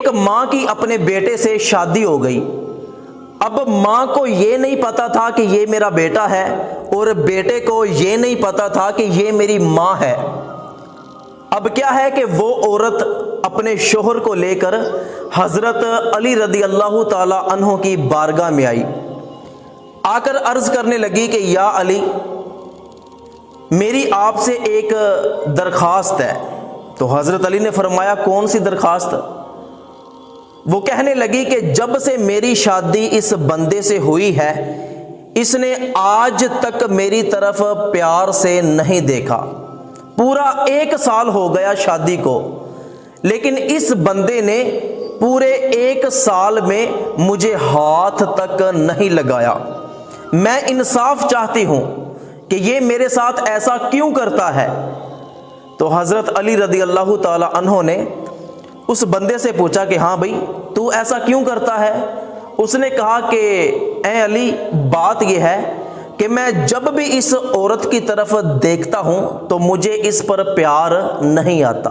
ایک ماں کی اپنے بیٹے سے شادی ہو گئی۔ اب ماں کو یہ نہیں پتا تھا کہ یہ میرا بیٹا ہے، اور بیٹے کو یہ نہیں پتا تھا کہ یہ میری ماں ہے۔ اب کیا ہے کہ وہ عورت اپنے شوہر کو لے کر حضرت علی رضی اللہ تعالی عنہ کی بارگاہ میں آئی، آ کر عرض کرنے لگی کہ یا علی، میری آپ سے ایک درخواست ہے۔ تو حضرت علی نے فرمایا کون سی درخواست؟ وہ کہنے لگی کہ جب سے میری شادی اس بندے سے ہوئی ہے، اس نے آج تک میری طرف پیار سے نہیں دیکھا۔ پورا 1 سال ہو گیا شادی کو، لیکن اس بندے نے پورے 1 سال میں مجھے ہاتھ تک نہیں لگایا۔ میں انصاف چاہتی ہوں کہ یہ میرے ساتھ ایسا کیوں کرتا ہے؟ تو حضرت علی رضی اللہ تعالی عنہ نے اس بندے سے پوچھا کہ ہاں بھائی، تو ایسا کیوں کرتا ہے؟ اس نے کہا کہ اے علی، بات یہ ہے کہ میں جب بھی اس عورت کی طرف دیکھتا ہوں تو مجھے اس پر پیار نہیں آتا،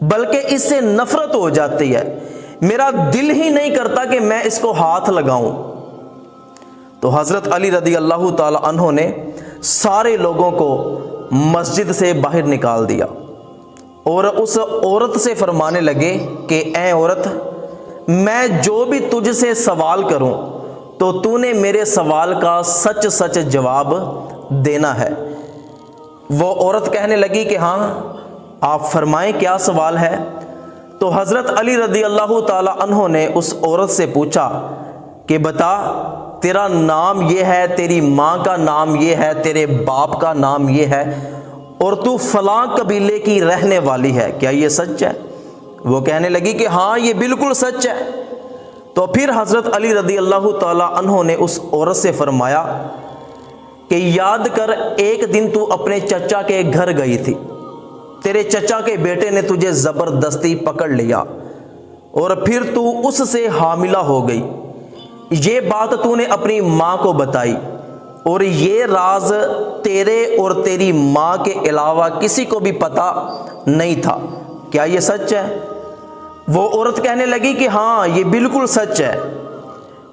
بلکہ اس سے نفرت ہو جاتی ہے۔ میرا دل ہی نہیں کرتا کہ میں اس کو ہاتھ لگاؤں۔ تو حضرت علی رضی اللہ تعالی عنہ نے سارے لوگوں کو مسجد سے باہر نکال دیا اور اس عورت سے فرمانے لگے کہ اے عورت، میں جو بھی تجھ سے سوال کروں تو تو نے میرے سوال کا سچ سچ جواب دینا ہے۔ وہ عورت کہنے لگی کہ ہاں، آپ فرمائیں کیا سوال ہے؟ تو حضرت علی رضی اللہ تعالی عنہ نے اس عورت سے پوچھا کہ بتا، تیرا نام یہ ہے، تیری ماں کا نام یہ ہے، تیرے باپ کا نام یہ ہے، اور تو فلاں قبیلے کی رہنے والی ہے، کیا یہ سچ ہے؟ وہ کہنے لگی کہ ہاں، یہ بالکل سچ ہے۔ تو پھر حضرت علی رضی اللہ تعالی عنہ نے اس عورت سے فرمایا کہ یاد کر، ایک دن تو اپنے چچا کے گھر گئی تھی، تیرے چچا کے بیٹے نے تجھے زبردستی پکڑ لیا اور پھر تو اس سے حاملہ ہو گئی۔ یہ بات تو نے اپنی ماں کو بتائی، اور یہ راز تیرے اور تیری ماں کے علاوہ کسی کو بھی پتا نہیں تھا، کیا یہ سچ ہے؟ وہ عورت کہنے لگی کہ ہاں، یہ بالکل سچ ہے۔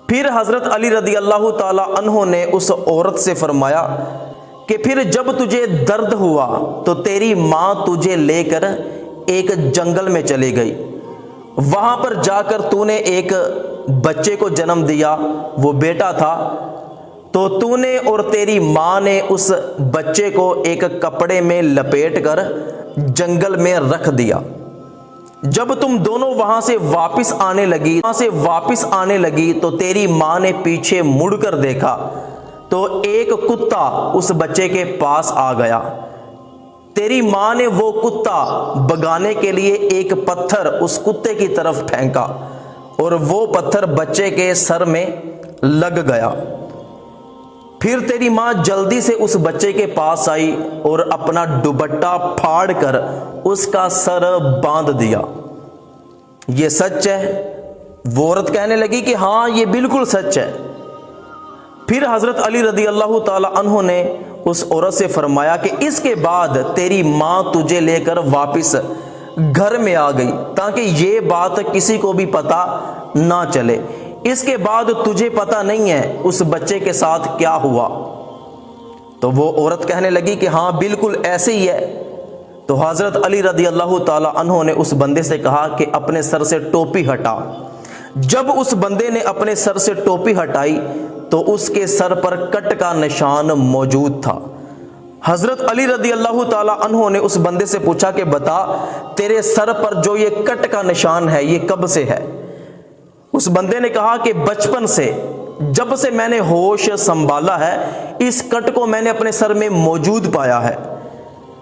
پھر حضرت علی رضی اللہ تعالی عنہ نے اس عورت سے فرمایا کہ پھر جب تجھے درد ہوا تو تیری ماں تجھے لے کر ایک جنگل میں چلی گئی، وہاں پر جا کر تو نے ایک بچے کو جنم دیا، وہ بیٹا تھا، تو نے اور تیری ماں نے اس بچے کو ایک کپڑے میں لپیٹ کر جنگل میں رکھ دیا۔ جب تم دونوں وہاں سے واپس آنے لگی تو تیری ماں نے پیچھے مڑ کر دیکھا تو ایک کتا اس بچے کے پاس آ گیا۔ تیری ماں نے وہ کتا بگانے کے لیے ایک پتھر اس کتے کی طرف پھینکا، اور وہ پتھر بچے کے سر میں لگ گیا۔ پھر تیری ماں جلدی سے اس بچے کے پاس آئی اور اپنا دوپٹہ پھاڑ کر اس کا سر باندھ دیا۔ یہ سچ ہے؟ وہ عورت کہنے لگی کہ ہاں، یہ بالکل سچ ہے۔ پھر حضرت علی رضی اللہ تعالی عنہ نے اس عورت سے فرمایا کہ اس کے بعد تیری ماں تجھے لے کر واپس گھر میں آ گئی تاکہ یہ بات کسی کو بھی پتا نہ چلے۔ اس کے بعد تجھے پتا نہیں ہے اس بچے کے ساتھ کیا ہوا۔ تو وہ عورت کہنے لگی کہ ہاں، بالکل ایسے ہی ہے۔ تو حضرت علی رضی اللہ تعالی عنہ نے اس بندے سے کہا کہ اپنے سر سے ٹوپی ہٹا۔ جب اس بندے نے اپنے سر سے ٹوپی ہٹائی تو اس کے سر پر کٹ کا نشان موجود تھا۔ حضرت علی رضی اللہ تعالی عنہ نے اس بندے سے پوچھا کہ بتا، تیرے سر پر جو یہ کٹ کا نشان ہے یہ کب سے ہے؟ اس بندے نے کہا کہ بچپن سے، جب سے میں نے ہوش سنبھالا ہے اس کٹ کو میں نے اپنے سر میں موجود پایا ہے۔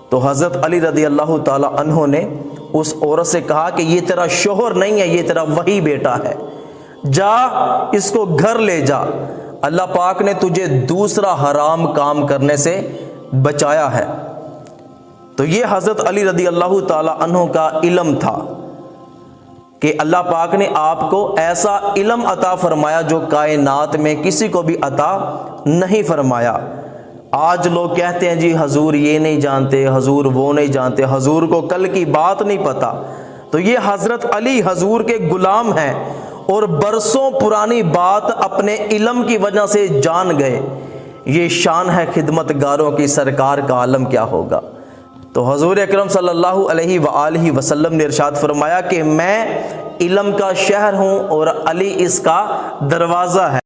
تو حضرت علی رضی اللہ تعالی عنہ نے اس عورت سے کہا کہ یہ تیرا شوہر نہیں ہے، یہ تیرا وہی بیٹا ہے، جا اس کو گھر لے جا، اللہ پاک نے تجھے دوسرا حرام کام کرنے سے بچایا ہے۔ تو یہ حضرت علی رضی اللہ تعالی عنہ کا علم تھا کہ اللہ پاک نے آپ کو ایسا علم عطا فرمایا جو کائنات میں کسی کو بھی عطا نہیں فرمایا۔ آج لوگ کہتے ہیں جی حضور یہ نہیں جانتے، حضور وہ نہیں جانتے، حضور کو کل کی بات نہیں پتا۔ تو یہ حضرت علی حضور کے غلام ہیں اور برسوں پرانی بات اپنے علم کی وجہ سے جان گئے. یہ شان ہے خدمت گاروں کی، سرکار کا عالم کیا ہوگا. تو حضور اکرم صلی اللہ علیہ وآلہ وسلم نے ارشاد فرمایا کہ میں علم کا شہر ہوں اور علی اس کا دروازہ ہے.